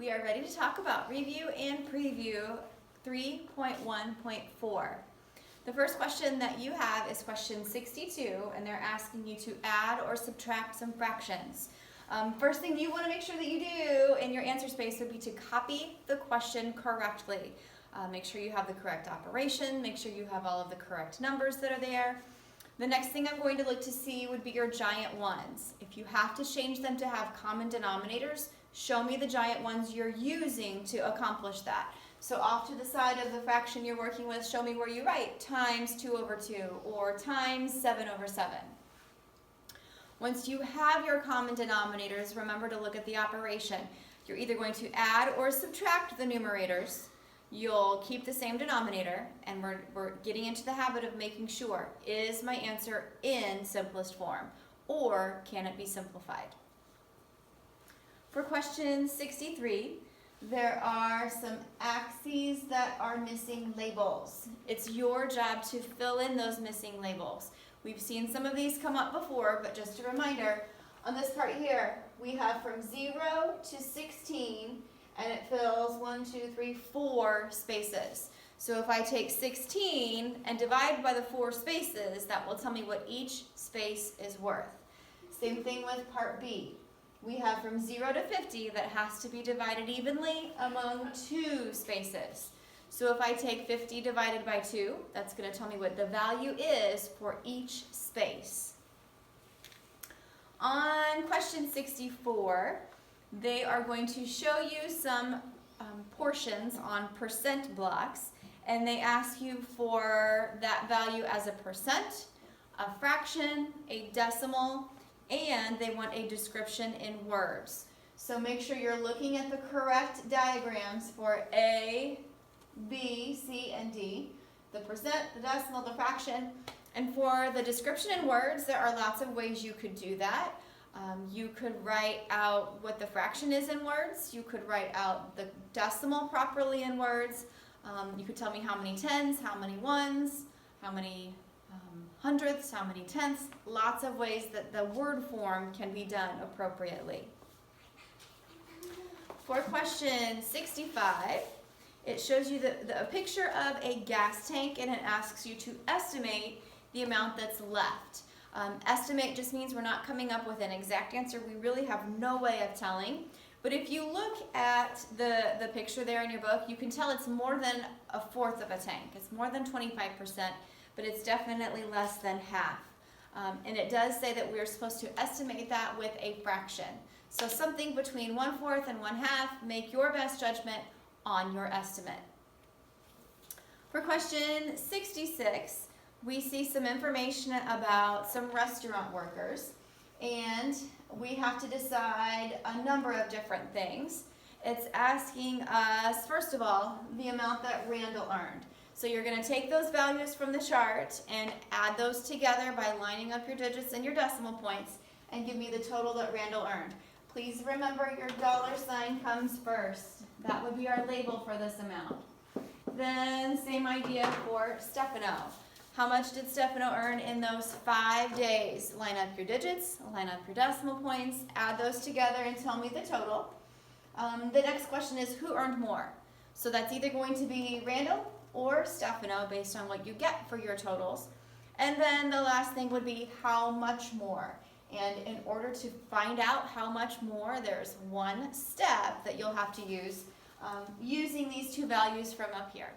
We are ready to talk about review and preview 3.1.4. The first question that you have is question 62, and they're asking you to add or subtract some fractions. First thing you want to make sure that you do in your answer space would be to copy the question correctly. Make sure you have the correct operation, make sure you have all of the correct numbers that are there. The next thing I'm going to look to see would be your giant ones. If you have to change them to have common denominators, show me the giant ones you're using to accomplish that. So off to the side of the fraction you're working with, show me where you write times 2 over 2 or times 7 over 7. Once you have your common denominators, remember to look at the operation. You're either going to add or subtract the numerators. You'll keep the same denominator, and we're getting into the habit of making sure, is my answer in simplest form, or can it be simplified? For question 63, there are some axes that are missing labels. It's your job to fill in those missing labels. We've seen some of these come up before, but just a reminder, on this part here, we have from 0 to 16, and it fills 4 spaces. So if I take 16 and divide by the 4 spaces, that will tell me what each space is worth. Same thing with part B. We have from 0 to 50 that has to be divided evenly among 2 spaces. So if I take 50 divided by 2, that's going to tell me what the value is for each space. On question 64, they are going to show you some portions on percent blocks, and they ask you for that value as a percent, a fraction, a decimal, and they want a description in words. So make sure you're looking at the correct diagrams for A, B, C, and D, the percent, the decimal, the fraction. And for the description in words, there are lots of ways you could do that. You could write out what the fraction is in words. You could write out the decimal properly in words. You could tell me how many tens, how many ones, how many hundredths, how many tenths. Lots of ways that the word form can be done appropriately. For question 65, it shows you a picture of a gas tank, and it asks you to estimate the amount that's left. Estimate just means we're not coming up with an exact answer. We really have no way of telling. But if you look at the picture there in your book, you can tell it's more than a fourth of a tank. It's more than 25%, but it's definitely less than half. And it does say that we're supposed to estimate that with a fraction. So something between 1/4 and 1/2, make your best judgment on your estimate. For question 66, we see some information about some restaurant workers, and we have to decide a number of different things. It's asking us, first of all, the amount that Randall earned. So you're going to take those values from the chart and add those together by lining up your digits and your decimal points and give me the total that Randall earned. Please remember your dollar sign comes first. That would be our label for this amount. Then same idea for Stefano. How much did Stefano earn in those 5 days? Line up your digits, line up your decimal points, add those together and tell me the total. The next question is who earned more? So that's either going to be Randall or Stefano based on what you get for your totals. And then the last thing would be how much more. And in order to find out how much more, there's one step that you'll have to use using these two values from up here.